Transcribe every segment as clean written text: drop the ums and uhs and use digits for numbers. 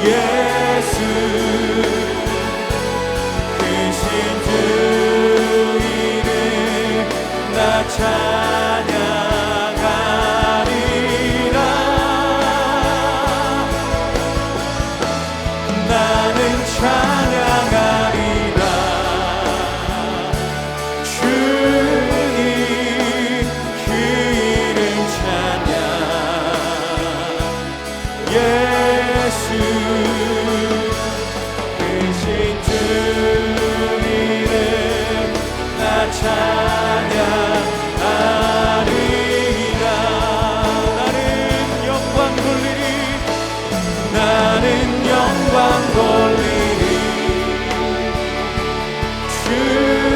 예수 크신 주 이름 나 찬양하리라. 나는 찬양하리라. 주님 그 이름 찬양. 예수 크신 주 이름 나 찬양하리라. 나는 영광 돌리리. 나는 영광 돌리리.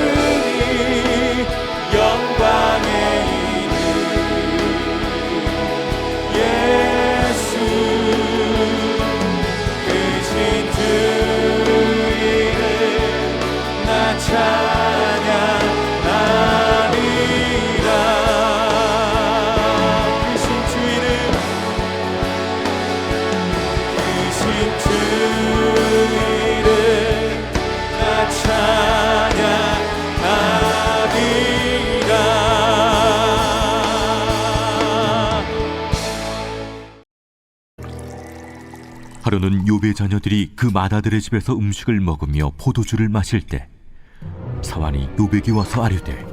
주님 영광의 이름. 예수 크신 주 이름 나 찬양하리라. 크신 주 이름 크신 주 이름 나 찬양하리라. 하루는 욥의 자녀들이 그 맏아들의 집에서 음식을 먹으며 포도주를 마실 때 사환이 욥에게 와서 아뢰되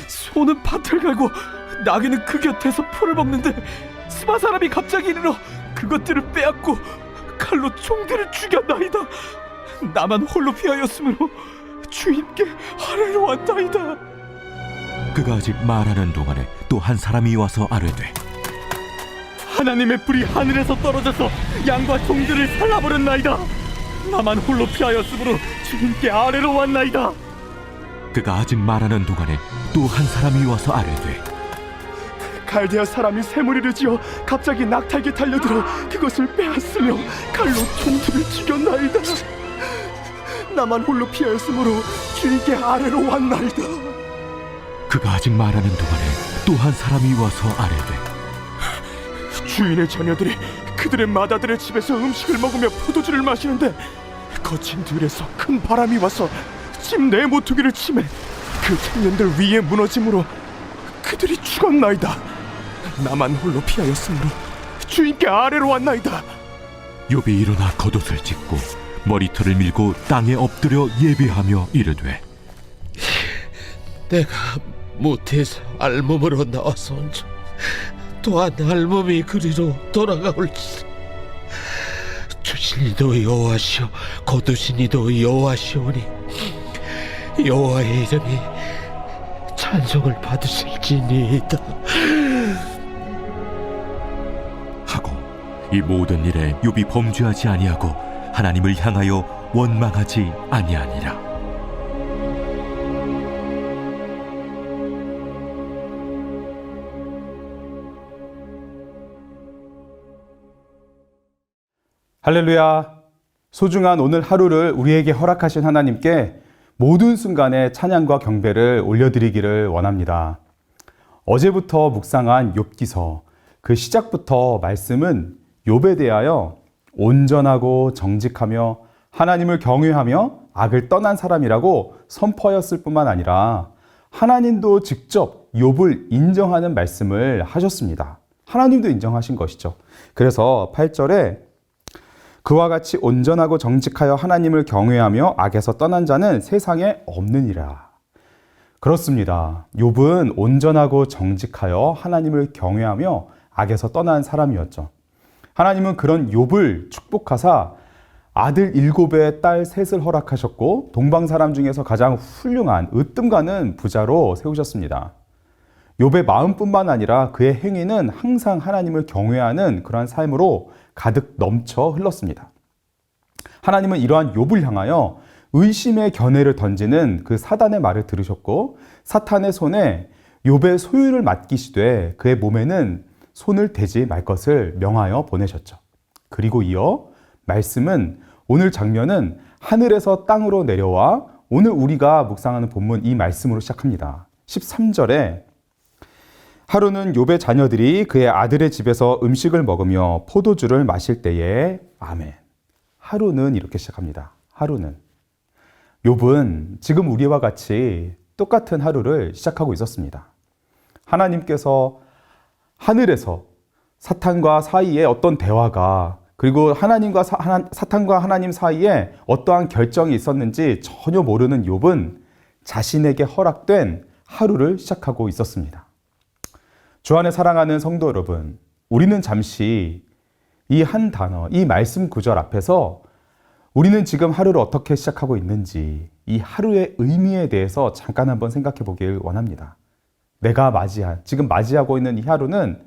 소는 밭을 갈고 나귀는 그 곁에서 풀을 먹는데 스마 사람이 갑자기 이르러 그것들을 빼앗고 칼로 종들을 죽였나이다. 나만 홀로 피하였으므로 주인께 아뢰러 왔나이다. 그가 아직 말하는 동안에 또 한 사람이 와서 아뢰되 하나님의 불이 하늘에서 떨어져서 양과 종들을 살라버렸나이다. 나만 홀로 피하였으므로 주인께 아뢰러 왔나이다. 그가 아직 말하는 동안에 또 한 사람이 와서 아뢰되 갈대아 사람이 새무리를 지어 갑자기 낙타에게 달려들어 그것을 빼앗으며 칼로 종들을 죽였나이다. 나만 홀로 피하였으므로 주인께 아뢰러 왔나이다. 그가 아직 말하는 동안에 또 한 사람이 와서 아뢰되 주인의 자녀들이 그들의 맏아들의 집에서 음식을 먹으며 포도주를 마시는데 거친 들에서 큰 바람이 와서 집 내 모퉁이를 치매 그 청년들 위에 무너짐으로 그들이 죽었나이다. 나만 홀로 피하였으므로 주인께 아뢰러 왔나이다. 욥이 일어나 겉옷을 찢고 머리털을 밀고 땅에 엎드려 예배하며 이르되 내가 모태에서 알몸으로 나와서 온즉 또한 알몸이 그리로 돌아가올지라. 주신 이도 여호와시오 거두신 이도 여호와시오니 여호와의 이름이 찬송을 받으실지니이다. 하고 이 모든 일에 욥이 범죄하지 아니하고 하나님을 향하여 원망하지 아니하니라. 할렐루야. 소중한 오늘 하루를 우리에게 허락하신 하나님께 모든 순간에 찬양과 경배를 올려드리기를 원합니다. 어제부터 묵상한 욥기서 그 시작부터 말씀은 욥에 대하여 온전하고 정직하며 하나님을 경외하며 악을 떠난 사람이라고 선포하였을 뿐만 아니라 하나님도 직접 욥을 인정하는 말씀을 하셨습니다. 하나님도 인정하신 것이죠. 그래서 8절에 그와 같이 온전하고 정직하여 하나님을 경외하며 악에서 떠난 자는 세상에 없느니라. 그렇습니다. 욥은 온전하고 정직하여 하나님을 경외하며 악에서 떠난 사람이었죠. 하나님은 그런 욥을 축복하사 아들 7에 딸 3을 허락하셨고 동방 사람 중에서 가장 훌륭한 으뜸 가는 부자로 세우셨습니다. 욥의 마음뿐만 아니라 그의 행위는 항상 하나님을 경외하는 그러한 삶으로 가득 넘쳐 흘렀습니다. 하나님은 이러한 욥을 향하여 의심의 견해를 던지는 그 사단의 말을 들으셨고 사탄의 손에 욥의 소유를 맡기시되 그의 몸에는 손을 대지 말 것을 명하여 보내셨죠. 그리고 이어 말씀은 오늘 장면은 하늘에서 땅으로 내려와 오늘 우리가 묵상하는 본문 이 말씀으로 시작합니다. 13절에 하루는 욥의 자녀들이 그의 아들의 집에서 음식을 먹으며 포도주를 마실 때에 아멘. 하루는 이렇게 시작합니다. 하루는. 욥은 지금 우리와 같이 똑같은 하루를 시작하고 있었습니다. 하나님께서 하늘에서 사탄과 사이에 어떤 대화가, 그리고 하나님과 사탄과 하나님 사이에 어떠한 결정이 있었는지 전혀 모르는 욥은 자신에게 허락된 하루를 시작하고 있었습니다. 주 안에 사랑하는 성도 여러분, 우리는 잠시 이 한 단어, 이 말씀 구절 앞에서 우리는 지금 하루를 어떻게 시작하고 있는지, 이 하루의 의미에 대해서 잠깐 한번 생각해 보길 원합니다. 내가 지금 맞이하고 있는 이 하루는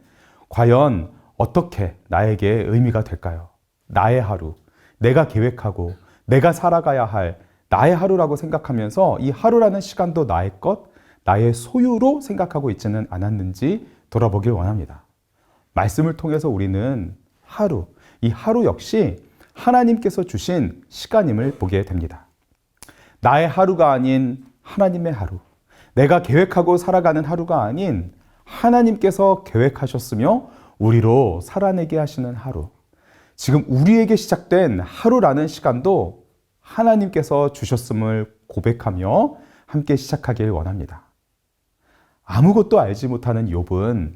과연 어떻게 나에게 의미가 될까요? 나의 하루, 내가 계획하고 내가 살아가야 할 나의 하루라고 생각하면서 이 하루라는 시간도 나의 것, 나의 소유로 생각하고 있지는 않았는지 돌아보길 원합니다. 말씀을 통해서 우리는 이 하루 역시 하나님께서 주신 시간임을 보게 됩니다. 나의 하루가 아닌 하나님의 하루, 내가 계획하고 살아가는 하루가 아닌 하나님께서 계획하셨으며 우리로 살아내게 하시는 하루, 지금 우리에게 시작된 하루라는 시간도 하나님께서 주셨음을 고백하며 함께 시작하길 원합니다. 아무것도 알지 못하는 욥은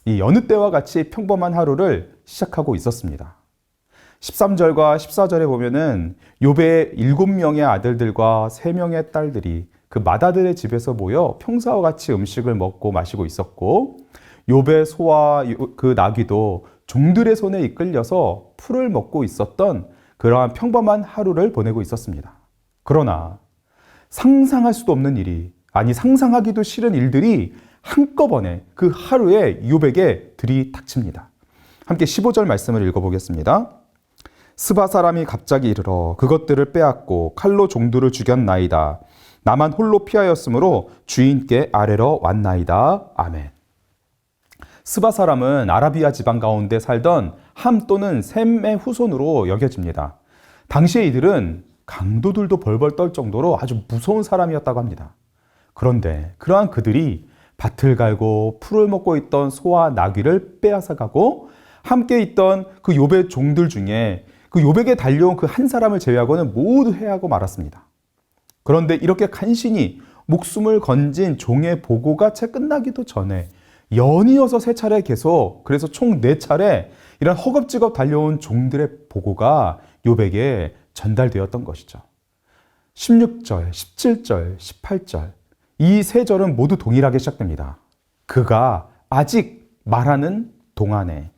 이 여느 때와 같이 평범한 하루를 시작하고 있었습니다. 13절과 14절에 보면은 욥의 7명의 아들들과 3명의 딸들이 그 맏아들의 집에서 모여 평소와 같이 음식을 먹고 마시고 있었고, 욥의 소와 그 나귀도 종들의 손에 이끌려서 풀을 먹고 있었던 그러한 평범한 하루를 보내고 있었습니다. 그러나 상상할 수도 없는 일이, 상상하기도 싫은 일들이 한꺼번에 그 하루에 욥에게 들이닥칩니다. 함께 15절 말씀을 읽어보겠습니다. 스바 사람이 갑자기 이르러 그것들을 빼앗고 칼로 종들을 죽였나이다. 나만 홀로 피하였으므로 주인께 아뢰러 왔나이다. 아멘. 스바 사람은 아라비아 지방 가운데 살던 함 또는 셈의 후손으로 여겨집니다. 당시에 이들은 강도들도 벌벌 떨 정도로 아주 무서운 사람이었다고 합니다. 그런데 그러한 그들이 밭을 갈고 풀을 먹고 있던 소와 나귀를 빼앗아 가고 함께 있던 그 욥의 종들 중에 그 욥에게 달려온 그 한 사람을 제외하고는 모두 해하고 말았습니다. 그런데 이렇게 간신히 목숨을 건진 종의 보고가 채 끝나기도 전에 연이어서 3차례 계속, 그래서 총 4차례 이런 허겁지겁 달려온 종들의 보고가 욥에게 전달되었던 것이죠. 16절, 17절, 18절 이 3절은 모두 동일하게 시작됩니다. 그가 아직 말하는 동안에,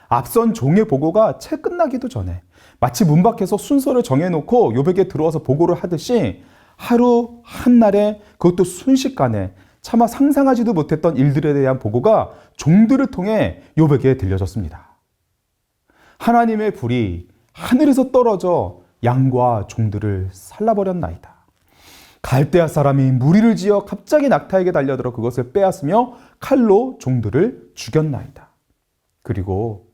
앞선 종의 보고가 채 끝나기도 전에 마치 문 밖에서 순서를 정해놓고 욥에게 들어와서 보고를 하듯이 하루 한날에, 그것도 순식간에 차마 상상하지도 못했던 일들에 대한 보고가 종들을 통해 욥에게 들려졌습니다. 하나님의 불이 하늘에서 떨어져 양과 종들을 살라버렸나이다. 갈대아 사람이 무리를 지어 갑자기 낙타에게 달려들어 그것을 빼앗으며 칼로 종들을 죽였나이다. 그리고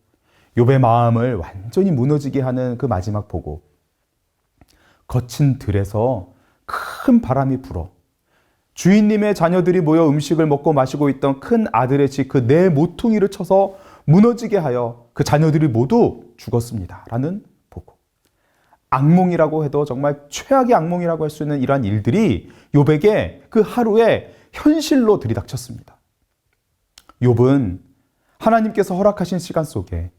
욥의 마음을 완전히 무너지게 하는 그 마지막 보고, 거친 들에서 큰 바람이 불어 주인님의 자녀들이 모여 음식을 먹고 마시고 있던 큰 아들의 집 그 네 모퉁이를 쳐서 무너지게 하여 그 자녀들이 모두 죽었습니다. 라는 보고. 악몽이라고 해도 정말 최악의 악몽이라고 할 수 있는 이러한 일들이 욥에게 그 하루에 현실로 들이닥쳤습니다. 욥은 하나님께서 허락하신 시간 속에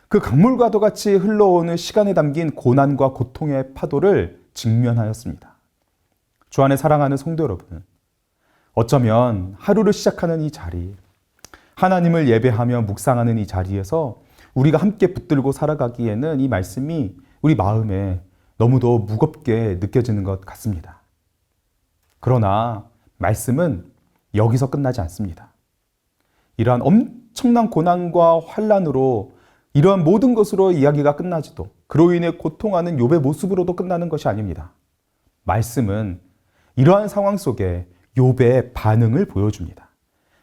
그 강물과도 같이 흘러오는 시간에 담긴 고난과 고통의 파도를 직면하였습니다. 주 안에 사랑하는 성도 여러분, 어쩌면 하루를 시작하는 이 자리, 하나님을 예배하며 묵상하는 이 자리에서 우리가 함께 붙들고 살아가기에는 이 말씀이 우리 마음에 너무도 무겁게 느껴지는 것 같습니다. 그러나 말씀은 여기서 끝나지 않습니다. 이러한 엄청난 고난과 환난으로, 이러한 모든 것으로 이야기가 끝나지도, 그로 인해 고통하는 욥의 모습으로도 끝나는 것이 아닙니다. 말씀은 이러한 상황 속에 욥의 반응을 보여줍니다.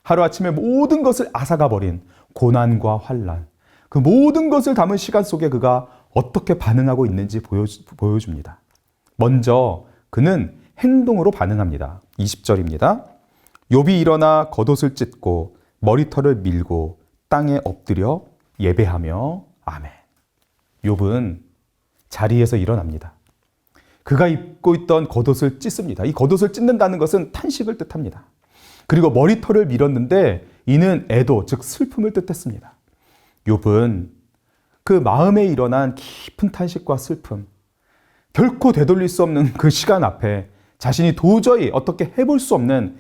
하루아침에 모든 것을 앗아가버린 고난과 환난, 그 모든 것을 담은 시간 속에 그가 어떻게 반응하고 있는지 보여줍니다. 먼저 그는 행동으로 반응합니다. 20절입니다. 욥이 일어나 겉옷을 찢고 머리털을 밀고 땅에 엎드려 예배하며 아멘. 욥은 자리에서 일어납니다. 그가 입고 있던 겉옷을 찢습니다. 이 겉옷을 찢는다는 것은 탄식을 뜻합니다. 그리고 머리털을 밀었는데 이는 애도, 즉 슬픔을 뜻했습니다. 욥은 그 마음에 일어난 깊은 탄식과 슬픔, 결코 되돌릴 수 없는 그 시간 앞에 자신이 도저히 어떻게 해볼 수 없는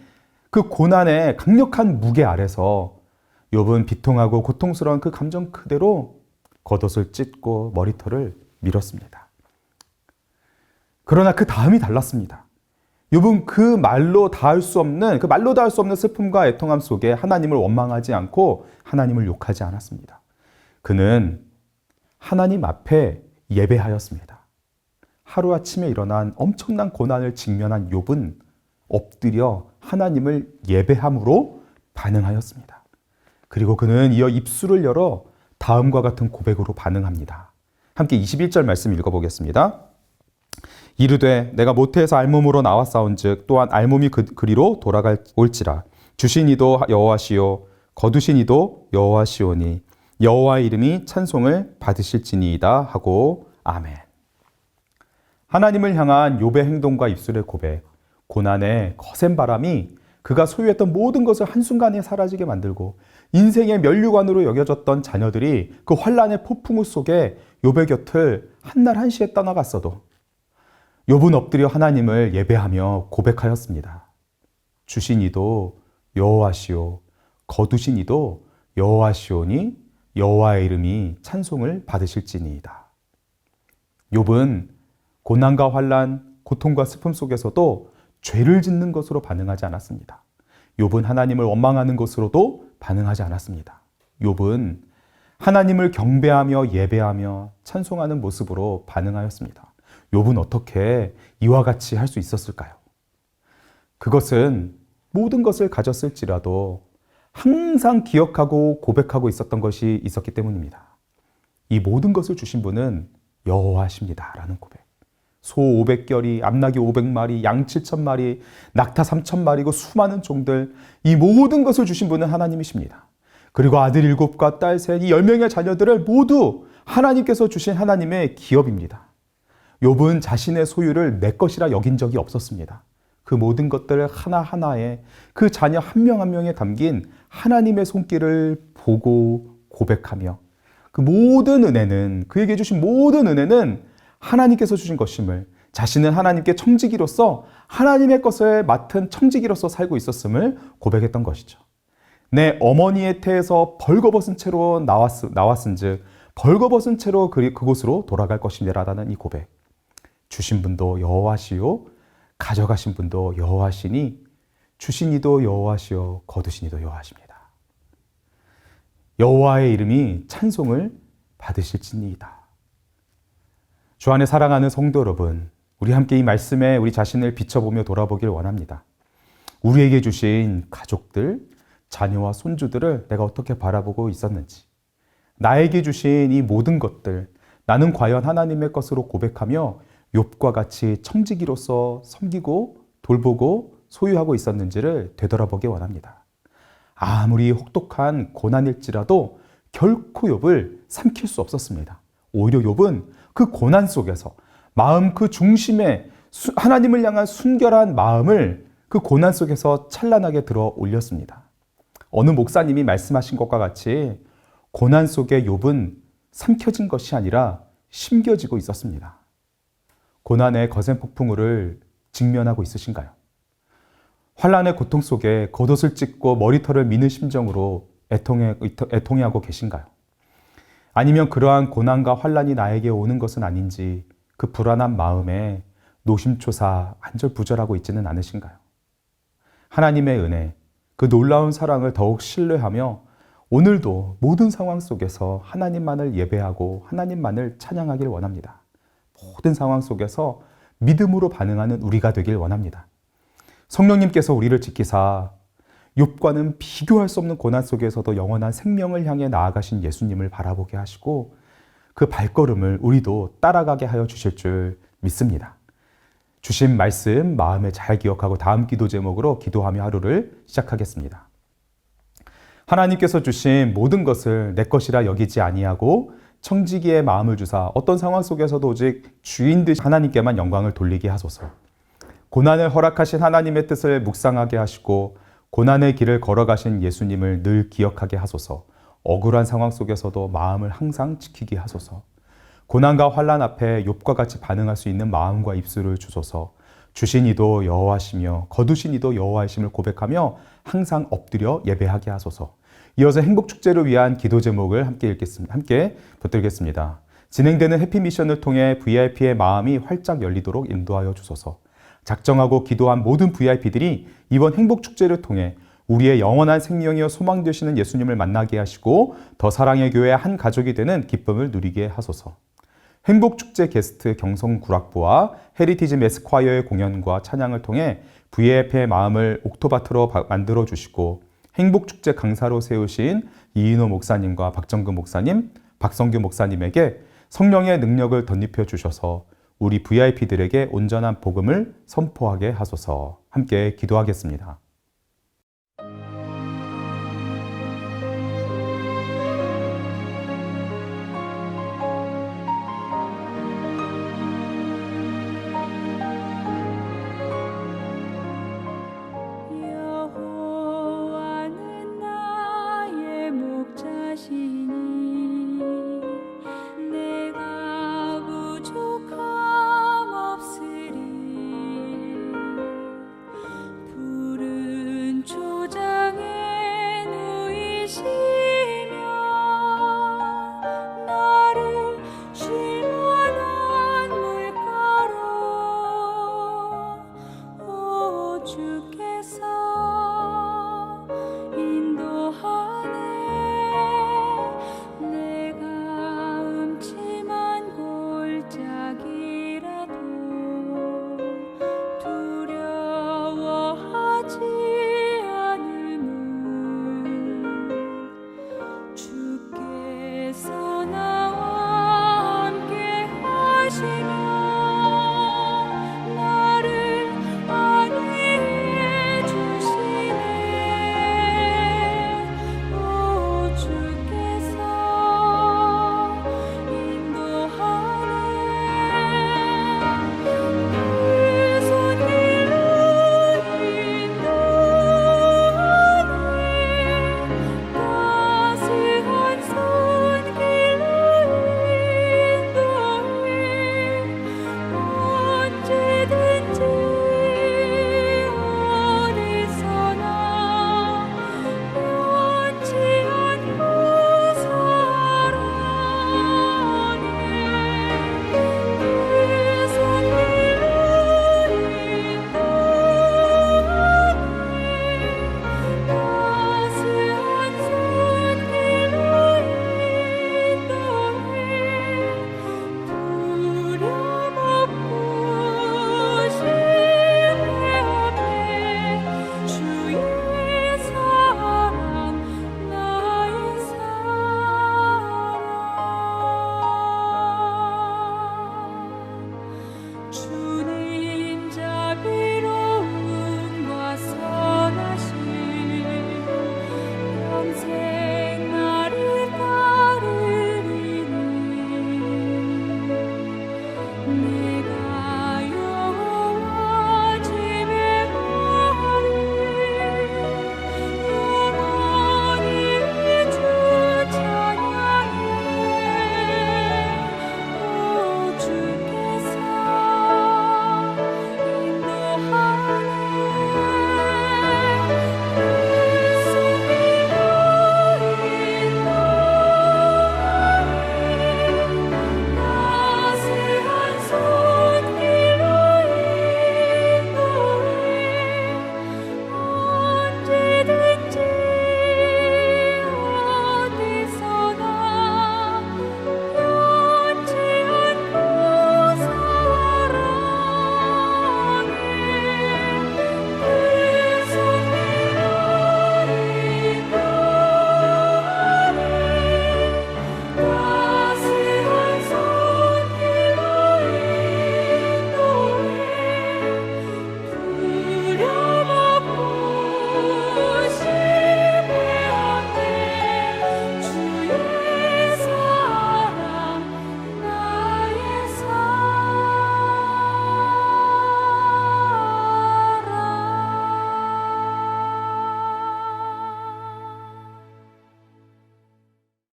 그 고난의 강력한 무게 아래서 욥은 비통하고 고통스러운 그 감정 그대로 겉옷을 찢고 머리털을 밀었습니다. 그러나 그 다음이 달랐습니다. 욥은 그 말로 닿을 수 없는 슬픔과 애통함 속에 하나님을 원망하지 않고 하나님을 욕하지 않았습니다. 그는 하나님 앞에 예배하였습니다. 하루아침에 일어난 엄청난 고난을 직면한 욥은 엎드려 하나님을 예배함으로 반응하였습니다. 그리고 그는 이어 입술을 열어 다음과 같은 고백으로 반응합니다. 함께 21절 말씀 읽어보겠습니다. 이르되 내가 모태에서 알몸으로 나왔사온즉 또한 알몸이 그리로 돌아올지라. 주신 이도 여호와시요 거두신 이도 여호와시오니 여호와의 이름이 찬송을 받으실지니이다 하고 아멘. 하나님을 향한 욥의 행동과 입술의 고백, 고난의 거센 바람이 그가 소유했던 모든 것을 한순간에 사라지게 만들고 인생의 면류관으로 여겨졌던 자녀들이 그 환란의 폭풍우 속에 욥의 곁을 한날 한시에 떠나갔어도 욥은 엎드려 하나님을 예배하며 고백하였습니다. 주신 이도 여호와시오 거두신 이도 여호와시오니 여호와의 이름이 찬송을 받으실지니이다. 욥은 고난과 환란, 고통과 슬픔 속에서도 죄를 짓는 것으로 반응하지 않았습니다. 욥은 하나님을 원망하는 것으로도 반응하지 않았습니다. 욥은 하나님을 경배하며 예배하며 찬송하는 모습으로 반응하였습니다. 욥은 어떻게 이와 같이 할 수 있었을까요? 그것은 모든 것을 가졌을지라도 항상 기억하고 고백하고 있었던 것이 있었기 때문입니다. 이 모든 것을 주신 분은 여호와십니다 라는 고백. 소 500결이, 암나귀 500마리, 양 7,000마리, 낙타 3,000마리고 수많은 종들, 이 모든 것을 주신 분은 하나님이십니다. 그리고 아들 7과 딸 셋, 이 10명의 자녀들을 모두 하나님께서 주신 하나님의 기업입니다. 욥은 자신의 소유를 내 것이라 여긴 적이 없었습니다. 그 모든 것들 하나하나에 그 자녀 한 명 한 명에 담긴 하나님의 손길을 보고 고백하며 그 모든 은혜는, 그에게 주신 모든 은혜는 하나님께서 주신 것임을, 자신은 하나님께 청지기로서 하나님의 것을 맡은 청지기로서 살고 있었음을 고백했던 것이죠. 내 어머니의 태에서 벌거벗은 채로 나왔은즉 벌거벗은 채로 그곳으로 돌아갈 것이니라라는 이 고백. 주신 분도 여호와시요 가져가신 분도 여호와시니 주신 이도 여호와시요 거두신 이도 여호와십니다. 여호와의 이름이 찬송을 받으실지니이다. 주 안에 사랑하는 성도 여러분, 우리 함께 이 말씀에 우리 자신을 비춰보며 돌아보길 원합니다. 우리에게 주신 가족들, 자녀와 손주들을 내가 어떻게 바라보고 있었는지, 나에게 주신 이 모든 것들, 나는 과연 하나님의 것으로 고백하며 욥과 같이 청지기로서 섬기고 돌보고 소유하고 있었는지를 되돌아보기 원합니다. 아무리 혹독한 고난일지라도 결코 욥을 삼킬 수 없었습니다. 오히려 욥은 그 고난 속에서 마음 그 중심에 하나님을 향한 순결한 마음을 그 고난 속에서 찬란하게 들어 올렸습니다. 어느 목사님이 말씀하신 것과 같이 고난 속에 욥은 삼켜진 것이 아니라 심겨지고 있었습니다. 고난의 거센 폭풍우를 직면하고 있으신가요? 환란의 고통 속에 겉옷을 찢고 머리털을 미는 심정으로 애통해하고 계신가요? 아니면 그러한 고난과 환란이 나에게 오는 것은 아닌지 그 불안한 마음에 노심초사 안절부절하고 있지는 않으신가요? 하나님의 은혜, 그 놀라운 사랑을 더욱 신뢰하며 오늘도 모든 상황 속에서 하나님만을 예배하고 하나님만을 찬양하길 원합니다. 모든 상황 속에서 믿음으로 반응하는 우리가 되길 원합니다. 성령님께서 우리를 지키사 욥과는 비교할 수 없는 고난 속에서도 영원한 생명을 향해 나아가신 예수님을 바라보게 하시고 그 발걸음을 우리도 따라가게 하여 주실 줄 믿습니다. 주신 말씀 마음에 잘 기억하고 다음 기도 제목으로 기도하며 하루를 시작하겠습니다. 하나님께서 주신 모든 것을 내 것이라 여기지 아니하고 청지기의 마음을 주사 어떤 상황 속에서도 오직 주인 듯이 하나님께만 영광을 돌리게 하소서. 고난을 허락하신 하나님의 뜻을 묵상하게 하시고 고난의 길을 걸어가신 예수님을 늘 기억하게 하소서. 억울한 상황 속에서도 마음을 항상 지키게 하소서. 고난과 환난 앞에 욥과 같이 반응할 수 있는 마음과 입술을 주소서. 주신 이도 여호와시며 거두신 이도 여호와이심을 고백하며 항상 엎드려 예배하게 하소서. 이어서 행복축제를 위한 기도 제목을 함께 붙들겠습니다. 진행되는 해피미션을 통해 VIP의 마음이 활짝 열리도록 인도하여 주소서. 작정하고 기도한 모든 VIP들이 이번 행복축제를 통해 우리의 영원한 생명이여 소망 되시는 예수님을 만나게 하시고 더 사랑의 교회 한 가족이 되는 기쁨을 누리게 하소서. 행복축제 게스트 경성구락부와 헤리티지 메스콰이어의 공연과 찬양을 통해 VIP의 마음을 옥토바트로 만들어 주시고 행복축제 강사로 세우신 이인호 목사님과 박정근 목사님, 박성규 목사님에게 성령의 능력을 덧입혀 주셔서 우리 VIP들에게 온전한 복음을 선포하게 하소서. 함께 기도하겠습니다.